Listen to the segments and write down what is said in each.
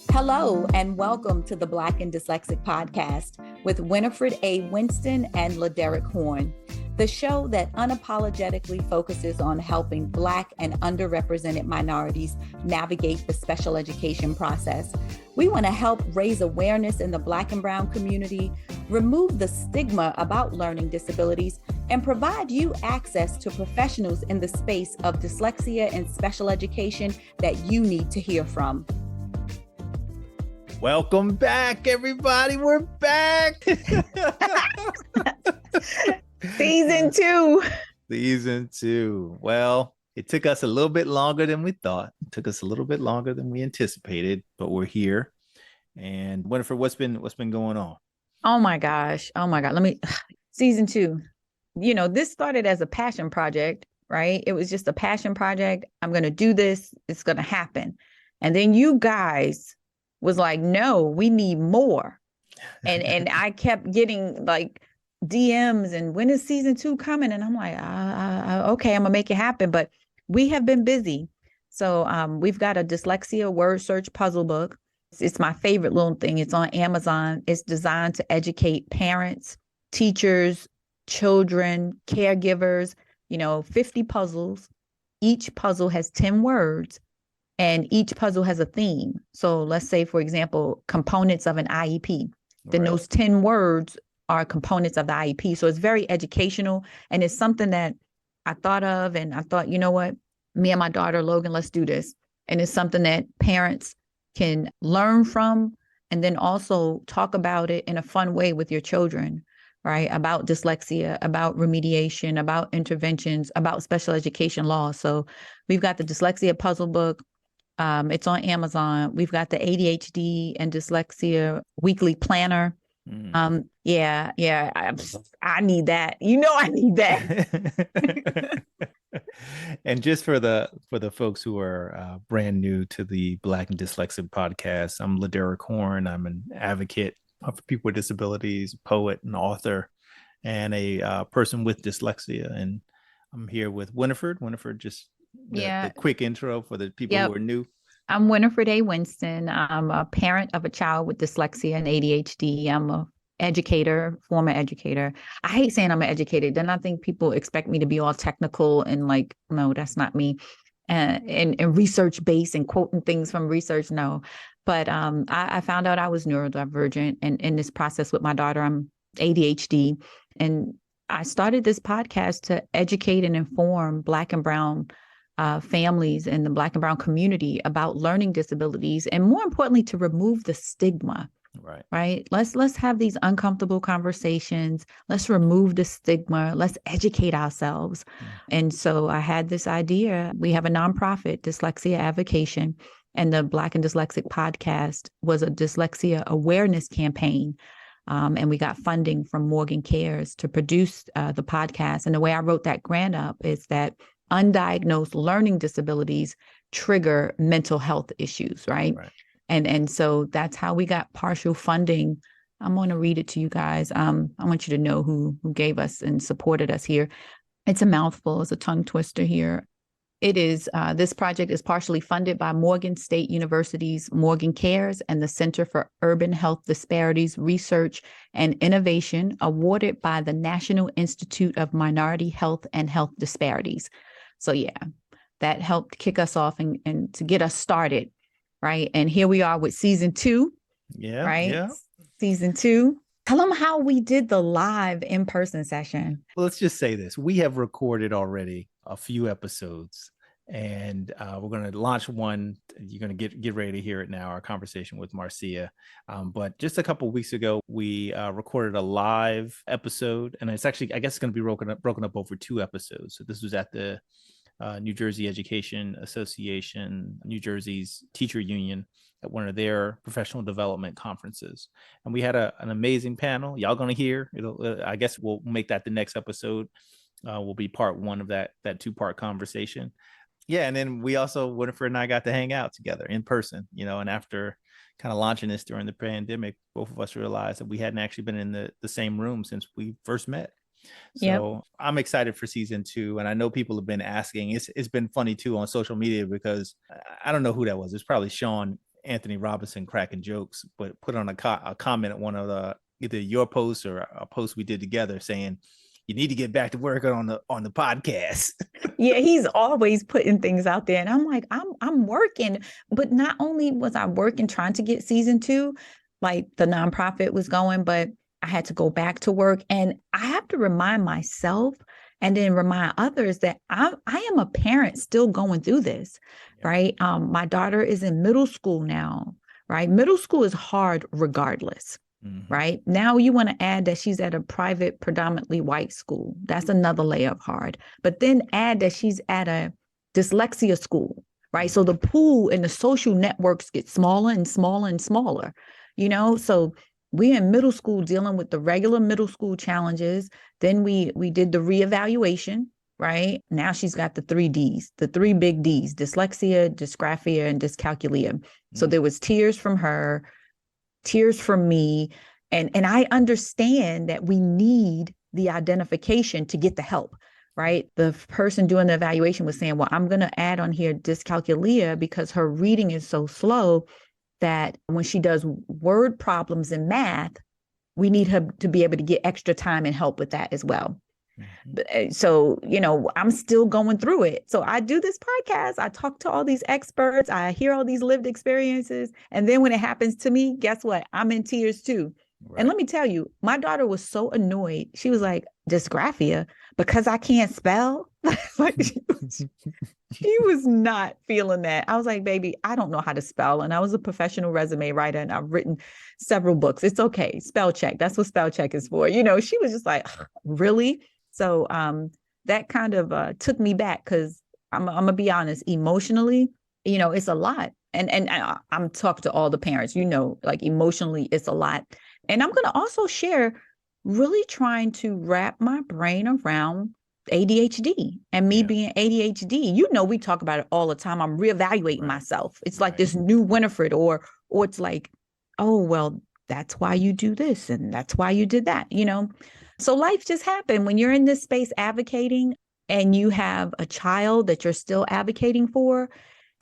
Hello, and welcome to the Black and Dyslexic Podcast with Winifred A. Winston and LaDerrick Horn, the show that unapologetically focuses on helping Black and underrepresented minorities navigate the special education process. We want to help raise awareness in the Black and Brown community, remove the stigma about learning disabilities, and provide you access to professionals in the space of dyslexia and special education that you need to hear from. Welcome back, everybody. We're back. Season 2. Season 2. Well, it took us a little bit longer than we thought. It took us a little bit longer than we anticipated, but we're here. And Winifred, what's been going on? Oh my gosh. Season 2. This started as a passion project, right? It was just a passion project. I'm going to do this. It's going to happen. And then you guys was like, no, we need more. And I kept getting like DMs and when is season 2 coming? And I'm like, okay, I'm gonna make it happen. But we have been busy. So we've got a Dyslexia Word Search Puzzle book. It's my favorite little thing. It's on Amazon. It's designed to educate parents, teachers, children, caregivers, 50 puzzles. Each puzzle has 10 words. And each puzzle has a theme. So let's say, for example, components of an IEP. Then those 10 words are components of the IEP. So it's very educational. And it's something that I thought of. And I thought, you know what? Me and my daughter, Logan, let's do this. And it's something that parents can learn from and then also talk about it in a fun way with your children, right? About dyslexia, about remediation, about interventions, about special education law. So we've got the Dyslexia Puzzle book. It's on Amazon. We've got the ADHD and Dyslexia Weekly Planner. I need that. I need that. And just for the folks who are brand new to the Black and Dyslexic podcast, I'm LaDerrick Horn. I'm an advocate for people with disabilities, poet and author, and a person with dyslexia. And I'm here with Winifred. Winifred, just the quick intro for the people who are new. I'm Winifred A. Winston. I'm a parent of a child with dyslexia and ADHD. I'm a educator, former educator. I hate saying I'm an educator. Then I think people expect me to be all technical and like, no, that's not me. And research based and quoting things from research. No, but I found out I was neurodivergent, and in this process with my daughter, I'm ADHD, and I started this podcast to educate and inform Black and Brown families in the Black and Brown community about learning disabilities, and more importantly, to remove the stigma. Right. Let's have these uncomfortable conversations. Let's remove the stigma. Let's educate ourselves. And so I had this idea. We have a nonprofit, Dyslexia Advocation, and the Black and Dyslexic podcast was a dyslexia awareness campaign. And we got funding from Morgan Cares to produce the podcast. And the way I wrote that grant up is that undiagnosed learning disabilities trigger mental health issues, right? And so that's how we got partial funding. I'm going to read it to you guys. I want you to know who gave us and supported us here. It's a mouthful. It's a tongue twister here. It is, this project is partially funded by Morgan State University's Morgan Cares and the Center for Urban Health Disparities Research and Innovation, awarded by the National Institute of Minority Health and Health Disparities. So that helped kick us off and to get us started. Right. And here we are with season 2. Season 2. Tell them how we did the live in-person session. Well, let's just say this. We have recorded already a few episodes, and we're going to launch one. You're going to get ready to hear it now, our conversation with Marcia. But just a couple of weeks ago, we recorded a live episode, and it's actually, I guess it's going to be broken up over 2 episodes. So this was at the New Jersey Education Association, New Jersey's teacher union, at one of their professional development conferences. And we had an amazing panel. Y'all going to hear, I guess we'll make that the next episode. Will be part 1 of that 2-part conversation. And then we also, Winifred and I got to hang out together in person, and after kind of launching this during the pandemic, both of us realized that we hadn't actually been in the same room since we first met. So I'm excited for season 2. And I know people have been asking. It's been funny too on social media because I don't know who that was. It's probably Sean Anthony Robinson cracking jokes, but put on a comment at one of the either your posts or a post we did together saying, you need to get back to work on the podcast. Yeah, he's always putting things out there. And I'm like, I'm working. But not only was I working trying to get season 2, like the nonprofit was going, but I had to go back to work. And I have to remind myself and then remind others that I am a parent still going through this, Yeah. right? My daughter is in middle school now, right? Middle school is hard regardless. Mm-hmm. Right now, you want to add that she's at a private, predominantly white school. That's another layer of hard. But then add that she's at a dyslexia school, right? So the pool and the social networks get smaller and smaller and smaller, So we're in middle school dealing with the regular middle school challenges. Then we did the reevaluation, right? Now she's got the 3 Ds, the 3 big Ds: dyslexia, dysgraphia, and dyscalculia. Mm-hmm. So there was tears from her, tears from me. And I understand that we need the identification to get the help, right? The person doing the evaluation was saying, well, I'm going to add on here dyscalculia because her reading is so slow that when she does word problems in math, we need her to be able to get extra time and help with that as well. Mm-hmm. So, I'm still going through it. So I do this podcast. I talk to all these experts. I hear all these lived experiences. And then when it happens to me, guess what? I'm in tears too. Right. And let me tell you, my daughter was so annoyed. She was like, dysgraphia, because I can't spell. Like she was not feeling that. I was like, baby, I don't know how to spell. And I was a professional resume writer and I've written several books. It's okay. Spell check. That's what spell check is for. She was just like, really? So that kind of took me back because I'm going to be honest, emotionally, it's a lot. And I'm talking to all the parents, like emotionally, it's a lot. And I'm going to also share really trying to wrap my brain around ADHD and me being ADHD. We talk about it all the time. I'm reevaluating myself. It's like this new Winifred or it's like, oh, well, that's why you do this and that's why you did that, So life just happened when you're in this space advocating and you have a child that you're still advocating for,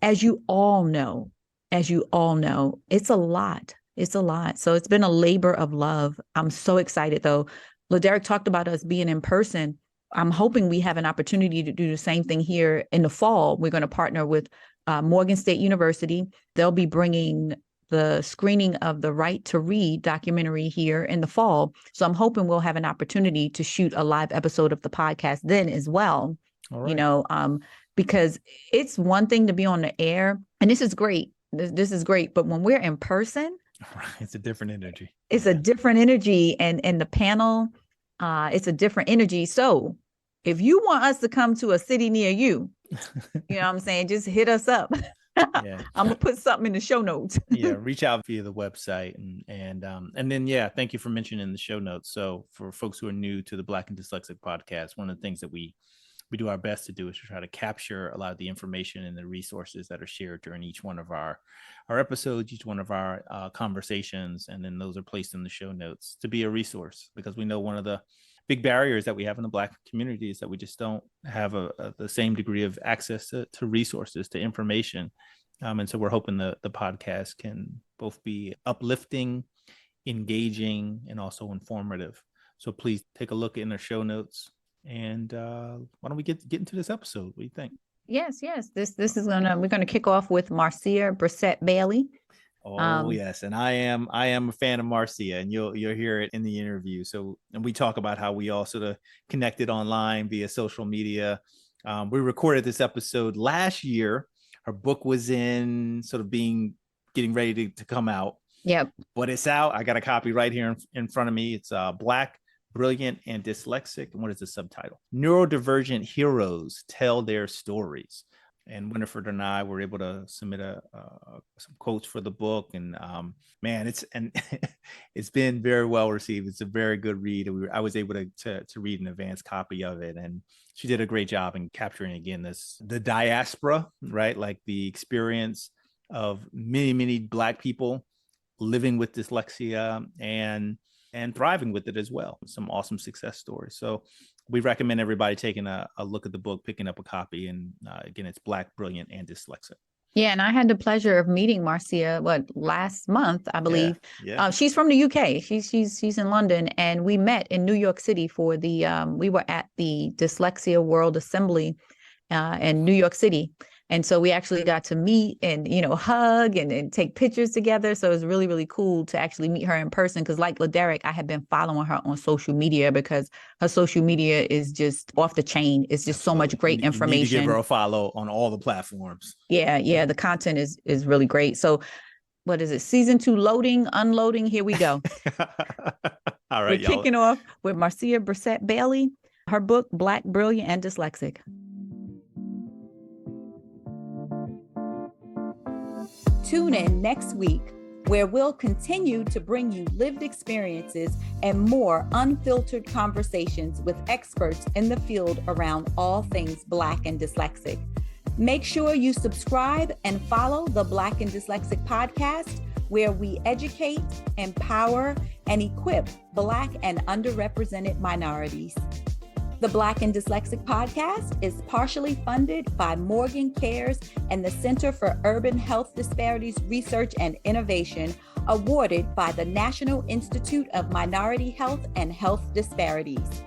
as you all know, it's a lot. It's a lot. So it's been a labor of love. I'm so excited though. LaDerek talked about us being in person. I'm hoping we have an opportunity to do the same thing here in the fall. We're going to partner with Morgan State University. They'll be bringing the screening of the Right to Read documentary here in the fall. So I'm hoping we'll have an opportunity to shoot a live episode of the podcast then as well. All right. Because it's one thing to be on the air, and this is great. This is great. But when we're in person, it's a different energy. It's a different energy. And the panel, it's a different energy. So if you want us to come to a city near you, you know what I'm saying? Just hit us up. Yeah. I'm gonna put something in the show notes. Yeah, reach out via the website and then thank you for mentioning the show notes. So for folks who are new to the Black and Dyslexic podcast, one of the things that we do our best to do is to try to capture a lot of the information and the resources that are shared during each one of our episodes, each one of our conversations, and then those are placed in the show notes to be a resource, because we know one of the big barriers that we have in the Black community is that we just don't have the same degree of access to resources, to information. And so we're hoping the podcast can both be uplifting, engaging, and also informative. So please take a look in the show notes. And why don't we get into this episode? What do you think? Yes. This is we're gonna kick off with Marcia Brissett Bailey. Oh yes, and I am a fan of Marcia, and you'll hear it in the interview. So, and we talk about how we all sort of connected online via social media. We recorded this episode last year. Her book was in sort of getting ready to come out. Yep. But it's out. I got a copy right here in front of me. It's Black, Brilliant, and Dyslexic. And what is the subtitle? Neurodivergent Heroes Tell Their Stories. And Winifred and I were able to submit some quotes for the book, and it's been very well received. It's a very good read. I was able to read an advanced copy of it, and she did a great job in capturing again the diaspora, right? Like the experience of many Black people living with dyslexia and thriving with it as well. Some awesome success stories. So we recommend everybody taking a look at the book, picking up a copy. And again, it's Black, Brilliant, and Dyslexic. Yeah, and I had the pleasure of meeting Marcia, last month, I believe. Yeah. She's from the UK. She's in London, and we met in New York City for the we were at the Dyslexia World Assembly in New York City. And so we actually got to meet and, hug and take pictures together. So it was really, really cool to actually meet her in person. Because like LaDerek, I had been following her on social media because her social media is just off the chain. It's just so much great information. You need to give her a follow on all the platforms. Yeah. The content is really great. So what is it? Season 2 loading, unloading. Here we go. All right, We're kicking off with Marcia Brissett Bailey, her book, Black, Brilliant, and Dyslexic. Tune in next week, where we'll continue to bring you lived experiences and more unfiltered conversations with experts in the field around all things Black and Dyslexic. Make sure you subscribe and follow the Black and Dyslexic podcast, where we educate, empower, and equip Black and underrepresented minorities. The Black and Dyslexic podcast is partially funded by Morgan Cares and the Center for Urban Health Disparities Research and Innovation, awarded by the National Institute of Minority Health and Health Disparities.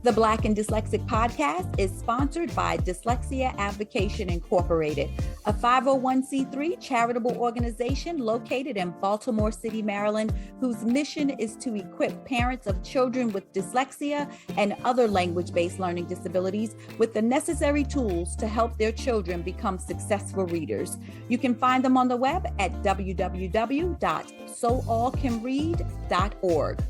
The Black and Dyslexic podcast is sponsored by Dyslexia Advocation Incorporated, a 501c3 charitable organization located in Baltimore City, Maryland, whose mission is to equip parents of children with dyslexia and other language-based learning disabilities with the necessary tools to help their children become successful readers. You can find them on the web at www.soallcanread.org.